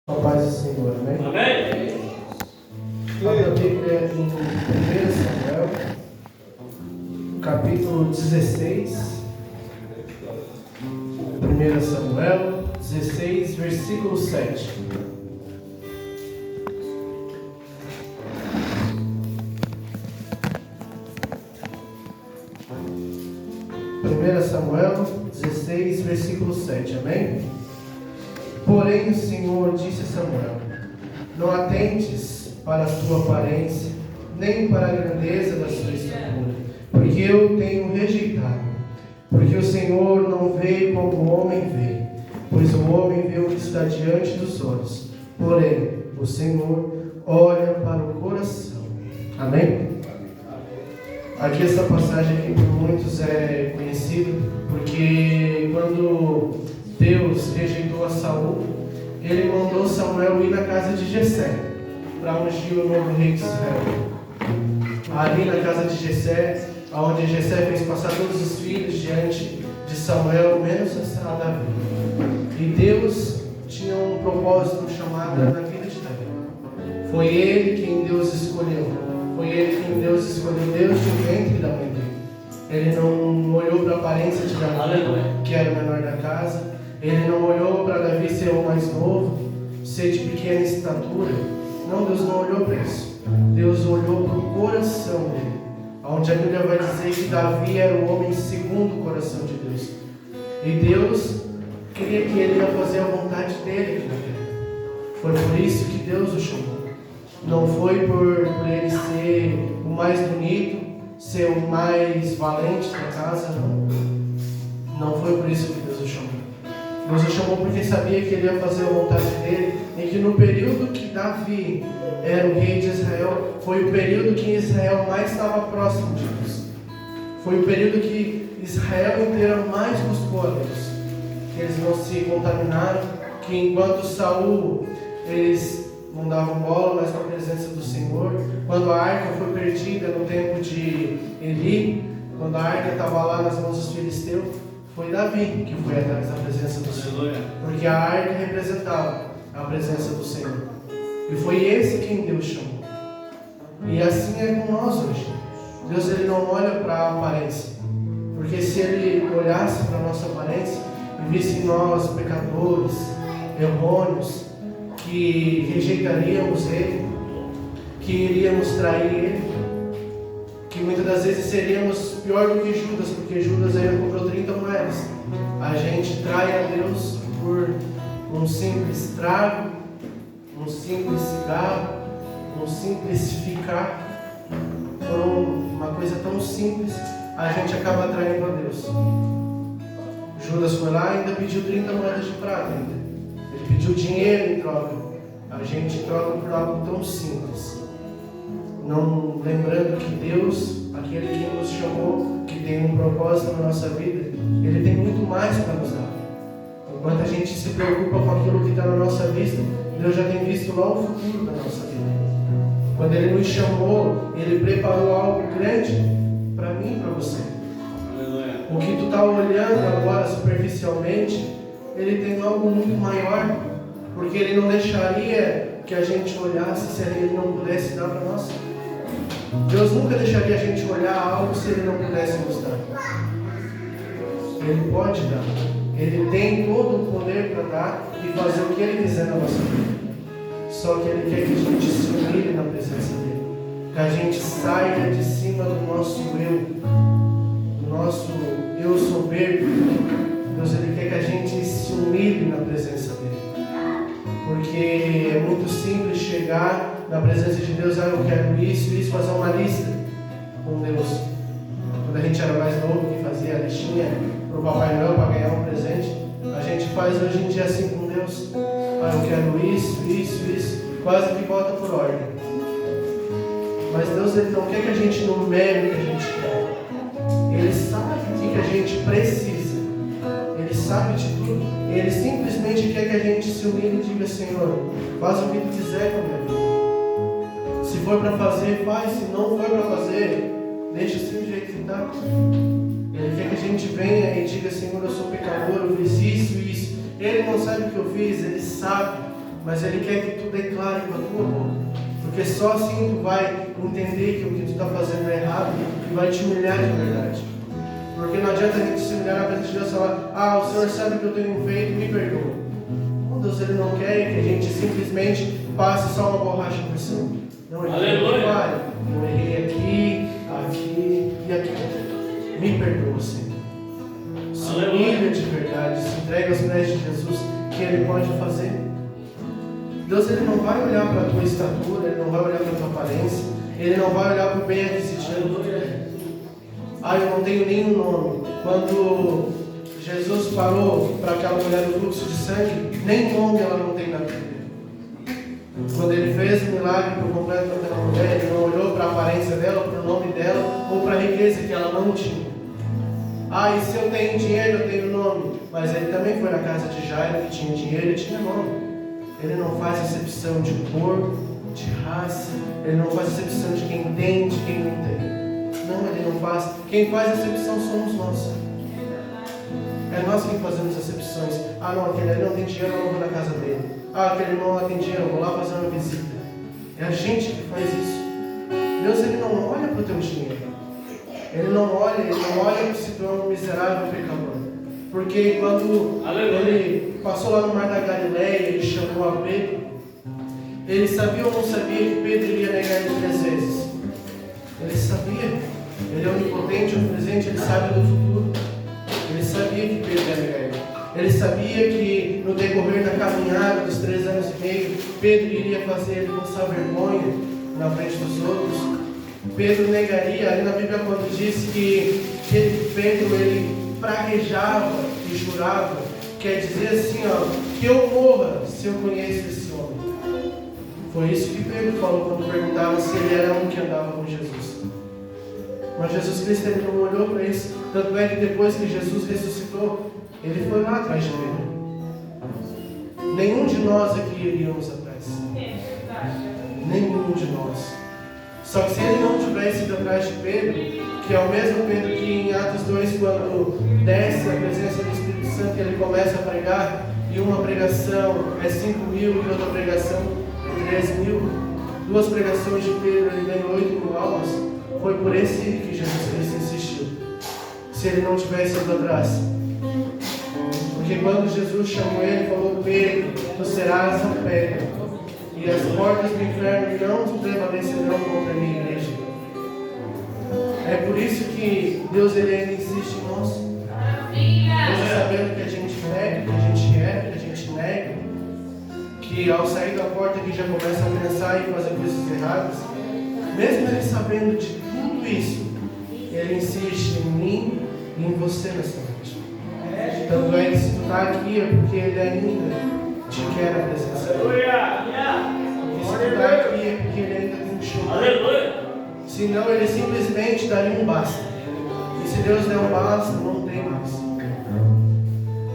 A paz do Senhor, amém? Amém. Abra a Bíblia em 1 Samuel, capítulo 16. 1 Samuel 16, versículo 7. Samuel 16, versículo 7, amém? Porém o Senhor disse a Samuel: não atentes para a sua aparência, nem para a grandeza da sua estatura, porque eu tenho rejeitado. Porque o Senhor não vê como o homem vê, pois o homem vê o que está diante dos olhos, porém o Senhor olha para o coração. Amém? Aqui essa passagem aqui por muitos é conhecida, porque quando Deus rejeitou a Saul, ele mandou Samuel ir na casa de Jessé, para ungir o novo rei de Israel. Ali na casa de Jessé, onde Jessé fez passar todos os filhos diante de Samuel, menos a Davi. E Deus tinha um propósito, um chamado na vida de Davi. Foi ele quem Deus escolheu. Foi ele quem Deus escolheu, Deus do ventre da mãe dele. Ele não olhou para a aparência de Davi, que era o menor da casa. Ele não olhou para Davi ser o mais novo, ser de pequena estatura. Não, Deus não olhou para isso. Deus olhou para o coração dele, onde a Bíblia vai dizer que Davi era o homem segundo o coração de Deus. E Deus queria que ele ia fazer a vontade dele aqui na terra. Foi por isso que Deus o chamou. Não foi por ele ser o mais bonito, ser o mais valente da casa, não. Não foi por isso que Deus o chamou. Deus o chamou porque sabia que ele ia fazer a vontade dele, e que no período que Davi era o rei de Israel, foi o período que Israel mais estava próximo de Deus. Foi o período que Israel inteiro mais buscou a Deus. Que eles não se contaminaram, que enquanto Saul, eles não davam bola mais para a presença do Senhor. Quando a arca foi perdida no tempo de Eli, quando a arca estava lá nas mãos dos filisteus, foi Davi que foi atrás da presença do Senhor, porque a arca representava a presença do Senhor. E foi esse quem Deus chamou. E assim é com nós hoje. Deus ele não olha para a aparência, porque se ele olhasse para a nossa aparência e visse em nós pecadores, errôneos, que rejeitaríamos Ele, que iríamos trair Ele, que muitas das vezes seríamos pior do que Judas, porque Judas ainda comprou 30 moedas. A gente trai a Deus por um simples trago, um simples cigarro, um simples ficar, por uma coisa tão simples, a gente acaba traindo a Deus. Judas foi lá e ainda pediu 30 moedas de prata ainda. Ele pediu dinheiro em troca. A gente troca por algo tão simples. Não lembrando que Deus, aquele que nos chamou, que tem um propósito na nossa vida, Ele tem muito mais para nos dar. Enquanto a gente se preocupa com aquilo que está na nossa vista, Deus já tem visto lá o futuro da nossa vida. Quando Ele nos chamou, Ele preparou algo grande para mim e para você. O que tu está olhando agora superficialmente, Ele tem algo muito maior, porque Ele não deixaria que a gente olhasse se Ele não pudesse dar para nós. Deus nunca deixaria a gente olhar algo se Ele não pudesse nos dar. Ele pode dar. Ele tem todo o poder para dar e fazer o que Ele quiser na nossa vida. Só que Ele quer que a gente se humilhe na presença dEle, que a gente saia de cima do nosso eu, do nosso eu soberbo. Deus ele quer que a gente se humilhe na presença dEle. Porque é muito simples chegar na presença de Deus, eu quero isso, fazer uma lista com Deus. Quando a gente era mais novo, que fazia a listinha para o Papai Noel para ganhar um presente, a gente faz hoje em dia assim com Deus. Eu quero isso, quase que bota por ordem. Mas Deus ele não quer que a gente numere o que a gente quer. Ele sabe o que a gente precisa. Ele sabe de tudo. Ele simplesmente quer que a gente se humilhe e diga: Senhor, faz o que tu quiser com a minha vida. Se for para fazer, faz. Se não for para fazer, deixa assim do jeito que está. Ele quer que a gente venha e diga: Senhor, eu sou pecador, eu fiz isso. Ele não sabe o que eu fiz, Ele sabe. mas Ele quer que tu declare com a tua boca, porque só assim tu vai entender que o que tu está fazendo é errado e vai te humilhar de verdade. Porque não adianta a gente se humilhar na presença de Deus e falar: o Senhor sabe o que eu tenho feito, me perdoa. Deus, Ele não quer que a gente simplesmente passe só uma borracha por cima. Não, Ele fala: eu errei aqui, aqui e aqui. Me perdoa, Senhor. Se humilha de verdade, se entrega aos pés de Jesus, que Ele pode fazer. Deus, Ele não vai olhar para a tua estatura, Ele não vai olhar para a tua aparência, Ele não vai olhar para o bem aquisitivo. Eu não tenho nenhum nome. Quando Jesus falou para aquela mulher do fluxo de sangue, nem nome ela não tem na Bíblia. Quando Ele fez o milagre por completo para aquela mulher, Ele não olhou para a aparência dela, para o nome dela ou para a riqueza que ela não tinha. E se eu tenho dinheiro, eu tenho nome. Mas Ele também foi na casa de Jairo, que tinha dinheiro e tinha nome. Ele não faz acepção de cor, de raça. Ele não faz acepção de quem tem, de quem não tem. Não, Ele não faz. Quem faz acepção somos nós. É nós quem fazemos acepções. Não, aquele ali não tem dinheiro, eu não vou na casa dele. Aquele irmão lá tem dinheiro, eu vou lá fazer uma visita. É a gente que faz isso. Deus, Ele não olha para o teu dinheiro. Ele não olha se tu é um miserável pecador. Porque quando Ele passou lá no mar da Galileia, Ele chamou a Pedro. Ele sabia ou não sabia que Pedro iria negar Ele 3 vezes? Ele sabia. Ele é onipotente, onipresente, Ele sabe do futuro. Ele sabia que Pedro ia negar Ele. Ele sabia que no decorrer da caminhada dos 3 anos e meio, Pedro iria fazer Ele passar vergonha na frente dos outros. Pedro negaria, ali na Bíblia quando diz que Pedro ele praguejava e jurava, quer dizer assim, que eu morra se eu conheço esse homem. Foi isso que Pedro falou quando perguntava se ele era um que andava com Jesus. Mas Jesus Cristo ele não olhou para isso, tanto é que depois que Jesus ressuscitou, Ele foi lá atrás de Pedro. Nenhum de nós aqui iríamos atrás. Nenhum de nós. Só que se Ele não tivesse ido atrás de Pedro, que é o mesmo Pedro que em Atos 2, quando desce a presença do Espírito Santo, Ele começa a pregar, e uma pregação é 5.000 e outra pregação é 3.000. 2 pregações de Pedro, ele ganhou 8.000 almas. Foi por esse que Jesus Cristo insistiu. Se Ele não tivesse ido atrás. Porque quando Jesus chamou ele, falou: Pedro, tu serás a pedra, e as portas do inferno não prevalecerão contra a minha igreja. É por isso que Deus ele ainda insiste em nós. Deus sabendo que a gente pega, que a gente erra, que a gente nega, que ao sair da porta aqui já começa a pensar e fazer coisas erradas. Mesmo Ele sabendo de tudo isso, Ele insiste em mim e em você nessa noite. Tanto é que se tu está aqui é porque Ele ainda te quer a presença dele. E se tu está aqui é porque Ele ainda tem um show. Senão Ele simplesmente daria um basta. E se Deus der um basta, não tem mais.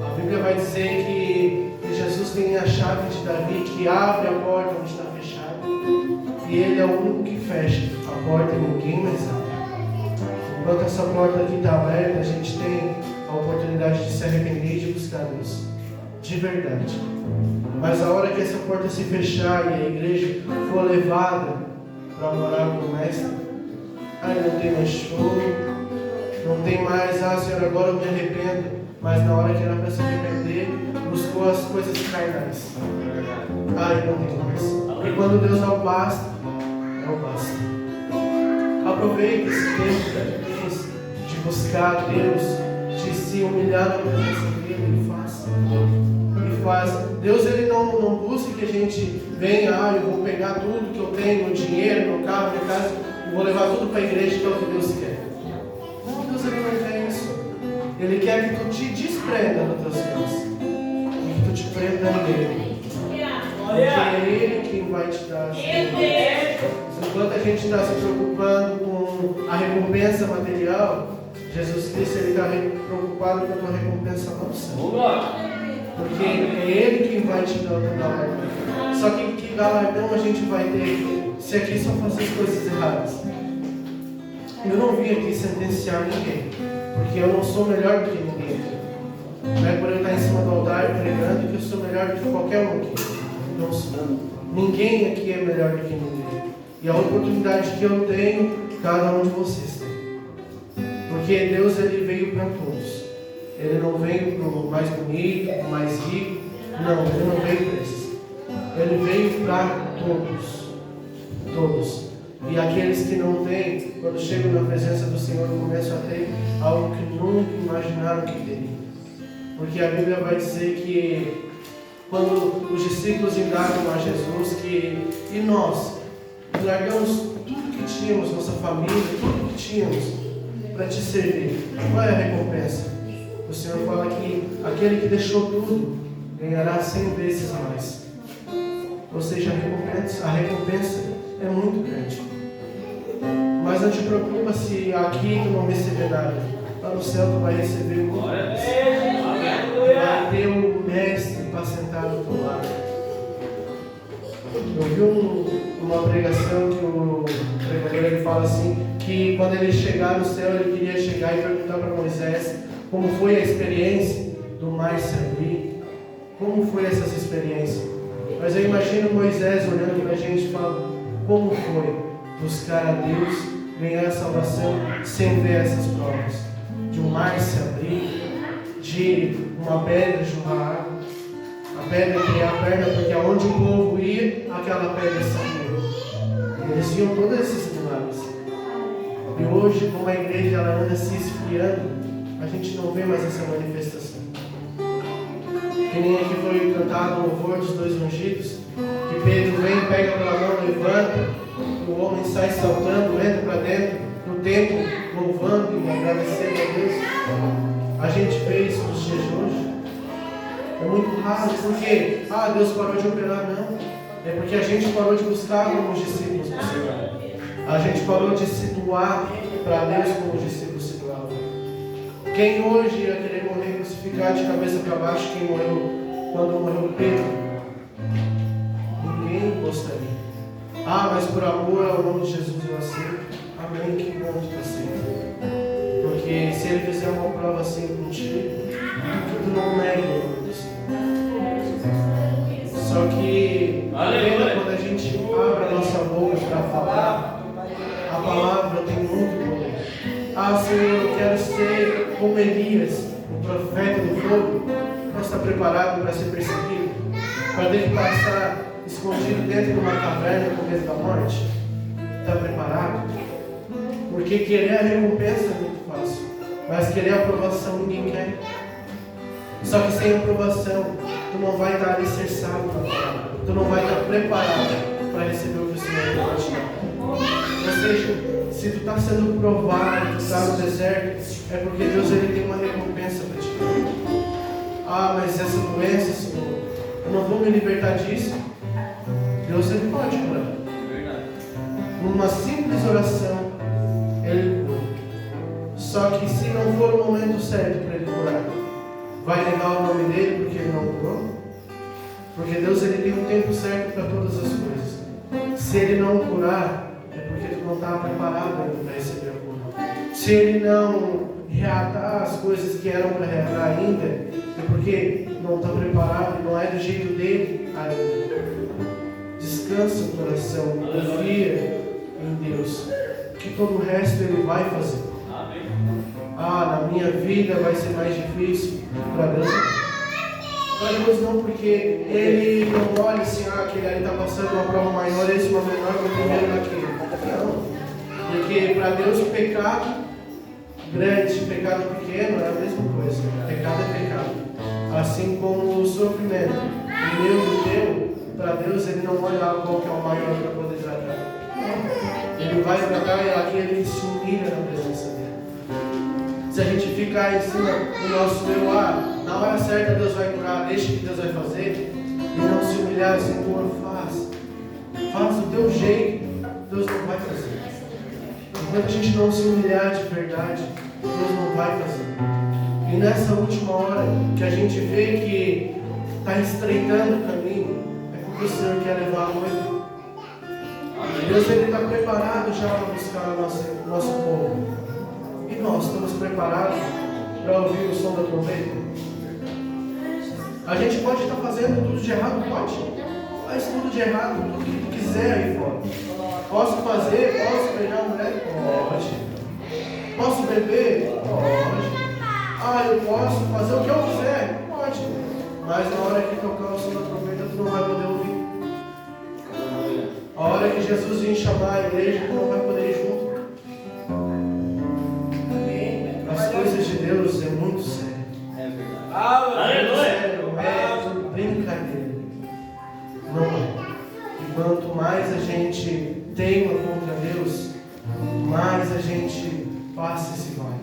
A Bíblia vai dizer que Jesus tem a chave de Davi, que abre a porta onde está fechada. E Ele é o único que fecha a porta e ninguém mais abre. Enquanto essa porta aqui está aberta, a gente tem a oportunidade de se arrepender e de buscar Deus. De verdade. Mas a hora que essa porta se fechar e a igreja for levada para morar com o Mestre, não tem mais show, não tem mais, Senhor, agora eu me arrependo. Mas na hora que era para se arrepender, buscou as coisas carnais. Não tem mais. E quando Deus não basta, não basta. Aproveite esse tempo que Ele fez de buscar Deus, de se humilhar na presença dEle e faça. E faça. Deus ele não busca que a gente venha, eu vou pegar tudo que eu tenho, meu dinheiro, meu carro, minha casa, e vou levar tudo para a igreja, que é o que Deus quer. Não, Deus ele não quer isso. Ele quer que tu te desprenda das tuas coisas. E que tu te prenda nele. Porque é Ele quem vai te dar as coisas. Enquanto a gente está se preocupando com a recompensa material, Jesus Cristo está preocupado com a tua recompensa nossa. Porque é Ele quem vai te dar o teu galardão. Só que galardão a gente vai ter se aqui só fazer as coisas erradas. Eu não vim aqui sentenciar ninguém, porque eu não sou melhor do que ninguém. Não é por eu estar em cima do altar pregando que eu sou melhor do que qualquer um aqui. irmãos, ninguém aqui é melhor do que ninguém. E a oportunidade que eu tenho, cada um de vocês tem. Porque Deus, Ele veio para todos. Ele não veio para o mais bonito, para o mais rico. Não, Ele não veio para esses. Ele veio para todos. Todos. E aqueles que não têm, quando chegam na presença do Senhor, começam a ter algo que nunca imaginaram que teriam. Porque a Bíblia vai dizer que quando os discípulos indagam a Jesus, e nós largamos tudo que tínhamos, nossa família, tudo que tínhamos, para te servir, qual é a recompensa? O Senhor fala que aquele que deixou tudo ganhará 100 vezes mais. Ou seja, a recompensa é muito grande. Mas não te preocupa se aqui tu não receber nada. Lá no céu tu vai receber muito mais. Vai ter um mestre para sentar do teu lado. Eu vi uma pregação que o pregador ele fala assim, que quando ele chegar no céu, ele queria chegar e perguntar para Moisés como foi a experiência do mar se abrir. Como foi essas experiências? Mas eu imagino Moisés olhando para a gente e falando, como foi buscar a Deus, ganhar a salvação sem ver essas provas? De um mar se abrir, de uma pedra jorrar água, a pedra criar a perna, porque aonde o povo ia, aquela pedra saía. Eles viam todos esses milagres. E hoje, como a igreja ela anda se esfriando, a gente não vê mais essa manifestação. Que nem aqui foi cantado o louvor dos 2 ungidos, que Pedro vem, pega pela mão, levanta, o homem sai saltando, entra para dentro do templo, louvando e agradecendo a Deus. A gente vê isso nos dias de hoje. É muito raro, porque Deus parou de operar, não. É porque a gente parou de buscar como os discípulos buscavam. A gente parou de se doar para Deus como os discípulos se doavam. Quem hoje ia querer morrer crucificado de cabeça para baixo, quem morreu quando morreu Pedro? Ninguém gostaria. Mas por amor ao nome de Jesus eu aceito. Amém, que bom que está aceito. Porque se Ele fizer uma prova assim contigo, tu não nega o nome do Senhor. Só que quando a gente abre a nossa boca para falar, a palavra tem muito poder. Senhor, eu quero ser como Elias, o profeta do fogo. Não está preparado para ser perseguido? Para ter que passar escondido dentro de uma caverna com medo da morte? Está preparado? Porque querer a recompensa é muito fácil, mas querer a aprovação ninguém quer. Só que sem aprovação, tu não vai estar alicerçado na palavra. Tu não vai estar preparado para receber o que o Senhor vai te dar. Ou seja, se tu está sendo provado, tu está no deserto, é porque Deus ele tem uma recompensa para ti. Mas essa doença, Senhor, eu não vou me libertar disso. Deus ele pode curar. Numa simples oração, Ele cura. Só que se não for o momento certo para Ele curar, vai negar o nome dele porque Ele não curou? Porque Deus ele tem um tempo certo para todas as coisas. Se Ele não curar, é porque tu não está preparado ainda para receber a cura. Se Ele não reatar as coisas que eram para reatar ainda, é porque não está preparado, não é do jeito dele ainda. Descansa o coração, confia em Deus, que todo o resto Ele vai fazer. Na minha vida vai ser mais difícil. Para Deus não, porque Ele não olha assim, aquele ali está passando uma prova maior, esse uma menor, eu primeiro naquele. Não, porque para Deus o pecado grande, pecado pequeno é a mesma coisa. Pecado é pecado. Assim como o sofrimento, o meu e o teu, para Deus Ele não olha qual que é o maior para poder tratar. Ele vai tratar e aqui Ele se humilha na presença dele. Se a gente ficar em cima do nosso eu, na hora certa Deus vai curar, deixa que Deus vai fazer, e não se humilhar, Senhor, faz do teu jeito, Deus não vai fazer. Enquanto a gente não se humilhar de verdade, Deus não vai fazer. E nessa última hora que a gente vê que está estreitando o caminho, é porque o Senhor quer levar a noiva. Deus está preparado já para buscar o nosso povo. E nós estamos preparados para ouvir o som da trombeta? A gente pode estar fazendo tudo de errado, pode. Faz tudo de errado, tudo que tu quiser aí fora. Posso fazer? Posso pegar a mulher? Pode. Posso beber? Pode. Ah, eu posso fazer o que eu quiser? Pode. Mas na hora que tocar o som da trombeta, tu não vai poder ouvir. A hora que Jesus vir chamar a igreja, tu não vai poder ir junto. As coisas de Deus é muito sério. É verdade. Aleluia! Não é brincadeira. Não é. E quanto mais a gente teima contra Deus, mais a gente passa e se vai.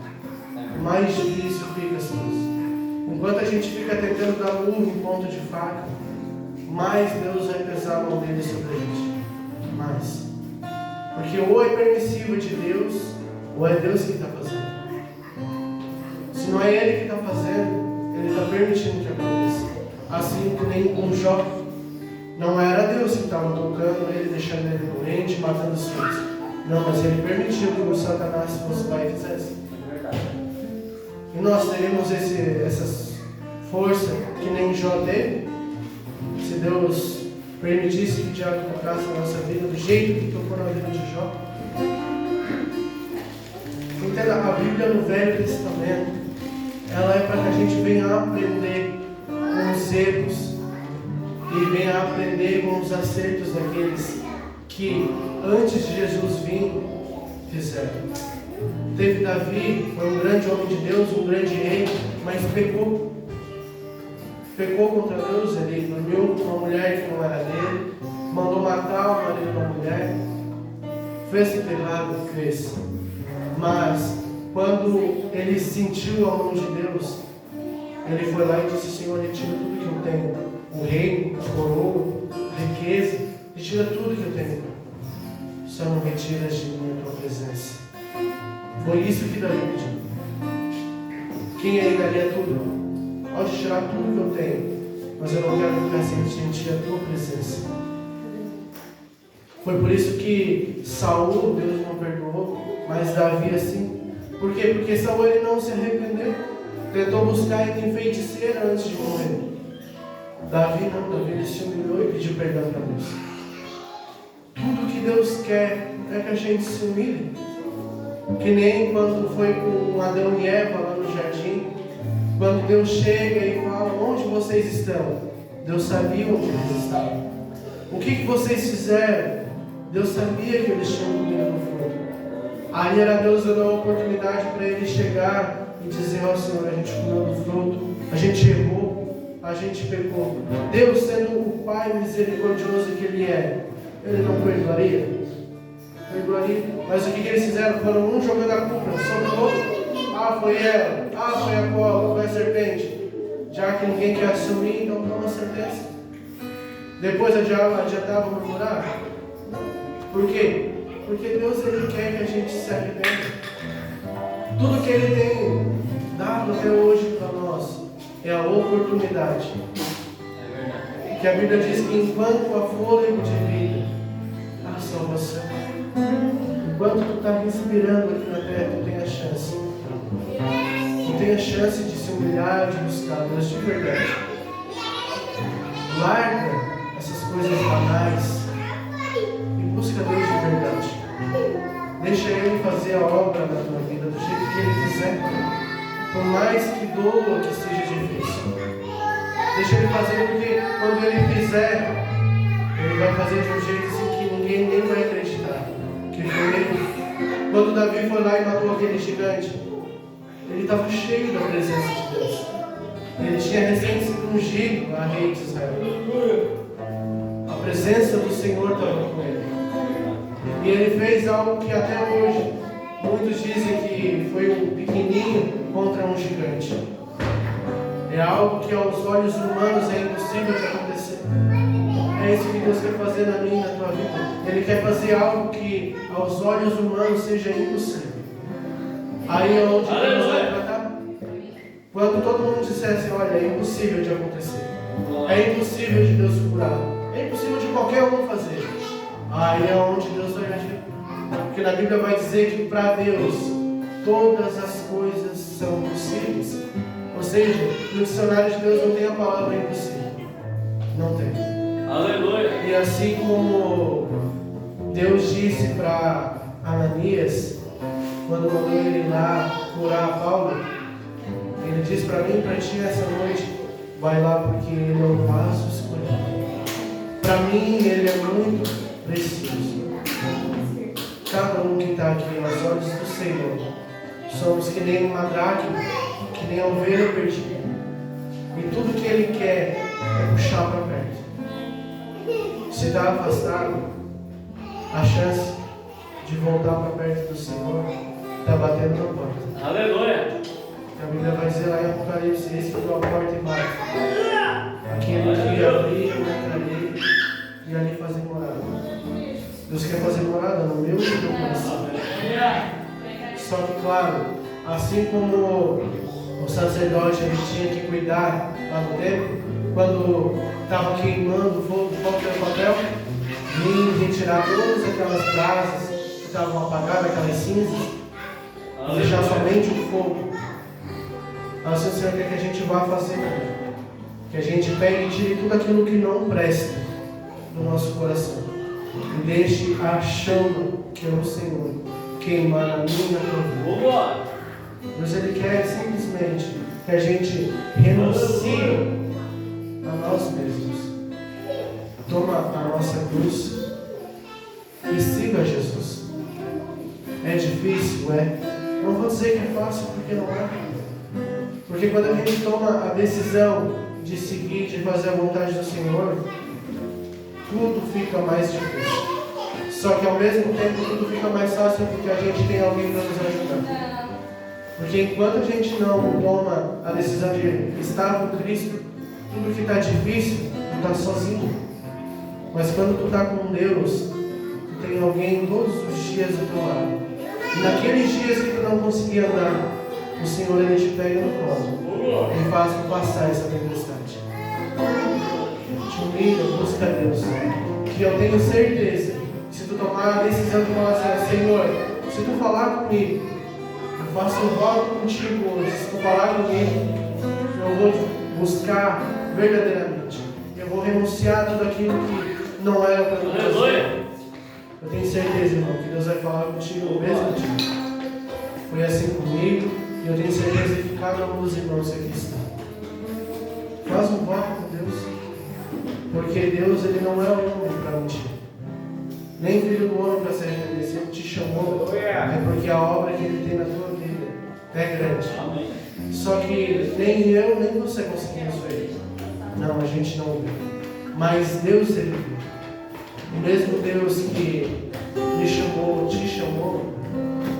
Mais difícil fica as coisas. Enquanto a gente fica tentando dar murro em ponto de faca, mais Deus vai pesar a mão dele sobre a gente. Mais. Porque ou é permissiva de Deus, ou é Deus que está fazendo. Se não é Ele que está fazendo, Ele está permitindo que aconteça. Assim que nem com Jó. Não era Deus que estava tocando ele, deixando ele doente, matando os filhos. Não, mas Ele permitiu que o Satanás fosse lá e fizesse. E nós teremos essa força que nem Jó teve, se Deus permitisse que o diabo tocasse na nossa vida do jeito que tocou na vida de Jó. Entenda, a Bíblia no Velho Testamento, ela é para que a gente venha aprender com os erros e venha aprender com os acertos daqueles que antes de Jesus vir fizeram. Teve Davi, foi um grande homem de Deus, um grande rei, mas pecou. Pecou contra Deus, ele dormiu com uma mulher que não era dele, mandou matar o marido da mulher, fez o errado, fez. Mas, quando ele sentiu a mão de Deus, ele foi lá e disse: Senhor, retira tudo que eu tenho, o reino, a coroa, a riqueza, retira tudo que eu tenho, só não retiras de mim a tua presença. Foi isso que Davi pediu. Quem aí daria tudo? Pode tirar tudo que eu tenho, mas eu não quero ficar sem sentir a tua presença. Foi por isso que Saul, Deus não perdoou, mas Davi assim. Por quê? Porque Saul ele não se arrependeu. Tentou buscar em feiticeira antes de morrer. Davi não, Davi ele se humilhou e pediu perdão para Deus. Tudo que Deus quer é que a gente se humilhe. Que nem quando foi com Adão e Eva lá no jardim, quando Deus chega e fala: onde vocês estão? Deus sabia onde eles estavam. O que vocês fizeram? Deus sabia que eles tinham comido do fruto. Aí era Deus dando a oportunidade para ele chegar e dizer: ó Senhor, a gente comeu do fruto, a gente errou, a gente pecou. Deus, sendo o Pai misericordioso que Ele é, Ele não perdoaria? Perdoaria. Mas o que eles fizeram? Foram um jogando a culpa sobre o outro. Ah, foi ela. Ah, foi a cobra, foi a serpente. Já que ninguém quer assumir, então toma a sentença. Depois adiantava murmurar. Por quê? Porque Deus ele quer que a gente se arrependa. Tudo que Ele tem dado até hoje para nós é a oportunidade. Que a Bíblia diz que enquanto há fôlego de vida, há salvação. Enquanto tu está respirando aqui na terra, tu tem a chance. Tu tem a chance de se humilhar, de buscar Deus de verdade. Larga essas coisas banais e busca Deus de verdade. Deixa Ele fazer a obra na tua vida do jeito que Ele quiser. Por mais que doa, que seja difícil. Deixa Ele fazer, porque quando Ele fizer, Ele vai fazer de um jeito assim que ninguém nem vai acreditar que foi Ele. Quando Davi foi lá e matou aquele gigante, ele estava cheio da presença de Deus. Ele tinha recém sido ungido a rei de Israel. A presença do Senhor estava com ele. E ele fez algo que até hoje muitos dizem que foi um pequenininho contra um gigante. É algo que aos olhos humanos é impossível de acontecer. É isso que Deus quer fazer na minha e na tua vida. Ele quer fazer algo que aos olhos humanos seja impossível. Aí é onde Deus vai tratar. Quando todo mundo dissesse: olha, é impossível de acontecer, é impossível de Deus curar, é impossível de qualquer um fazer, aí é onde Deus vai agir. Porque na Bíblia vai dizer que para Deus todas as coisas são possíveis. Ou seja, no dicionário de Deus não tem a palavra impossível. Não tem. Aleluia. E assim como Deus disse para Ananias, quando mandou ele lá curar Paulo, ele disse para mim e para ti essa noite: vai lá, porque ele é o vaso escolhido. Para mim, ele é muito precioso. Cada um que está aqui aos olhos do Senhor, somos que nem uma dracma, que nem a ovelha perdida. E tudo que ele quer é puxar para perto. Se está afastado, a chance de voltar para perto do Senhor está batendo na porta. Aleluia. A Bíblia vai dizer lá em Apocalipse: esse abriu a porta e bate. Aquele que abrir, eu entrarei e ali fazer morada. Deus quer fazer morada no meu e no teu coração. Só que, claro, assim como o sacerdote ele tinha que cuidar lá no templo, quando estava queimando o fogo pelo papel, vir retirar todas aquelas brasas que estavam apagadas, aquelas cinzas, deixar somente o fogo. Assim o Senhor quer que a gente vá fazer, que a gente pegue e tire tudo aquilo que não presta no nosso coração e deixe a chama que é o Senhor queimar na minha e na tua vida. Deus ele quer simplesmente que a gente renuncie a nós mesmos, toma a nossa cruz e siga Jesus. É difícil, é? Não vou dizer que é fácil, porque não é. Porque quando a gente toma a decisão de seguir, de fazer a vontade do Senhor, tudo fica mais difícil. Só que ao mesmo tempo tudo fica mais fácil porque a gente tem alguém para nos ajudar. Porque enquanto a gente não toma a decisão de estar com Cristo, tudo que está difícil, tu está sozinho. Mas quando tu está com Deus, tu tem alguém todos os dias do teu lado. E naqueles dias que tu não conseguia andar, o Senhor ele te pega no colo e faz tu passar essa tempestade. Te humilha, busca Deus. Que eu tenho certeza que se tu tomar a decisão de falar assim: Senhor, se tu falar comigo, eu faço um voto contigo hoje. Se tu falar comigo, eu vou buscar verdadeiramente. Eu vou renunciar a tudo aquilo que não era para mim fazer. Eu tenho certeza, irmão, que Deus vai falar contigo no mesmo dia. Foi assim comigo e eu tenho certeza que cada um dos irmãos aqui está. Faz um voto com Deus, porque Deus ele não é homem para mentir, nem filho do homem para se arrepender. Se Ele te chamou, é porque a obra que Ele tem na tua vida é grande. Amém. Só que nem eu, nem você conseguimos ver. Não, a gente não vê. Mas Deus ele viu. O mesmo Deus que me chamou, te chamou,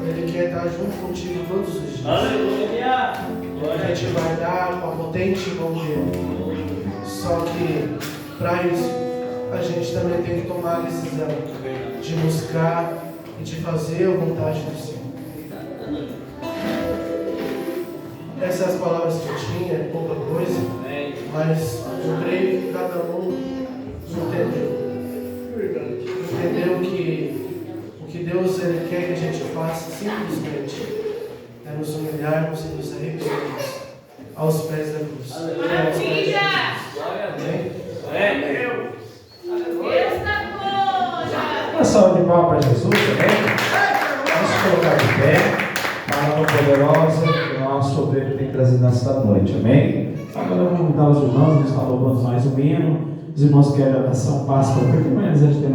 Ele quer estar junto contigo todos os dias. Aleluia! Ele quer te guardar com a potente mão dele. Só que, para isso, a gente também tem que tomar a decisão de buscar e de fazer a vontade do Senhor. Essas palavras que eu tinha, é pouca coisa, mas eu creio que cada um entendeu. Entendeu que o que Deus ele quer que a gente faça simplesmente é nos humilharmos e nos arrependermos aos pés da cruz. Aleluia! Amém? Uma salva de palmas para Jesus, amém? Vamos colocar de pé. Palavra poderosa que o nosso obreiro tem trazido nesta noite, amém? Agora eu vou convidar os irmãos, nós estamos louvando mais um hino. Os irmãos querem oração, paz, porque amanhã a gente tem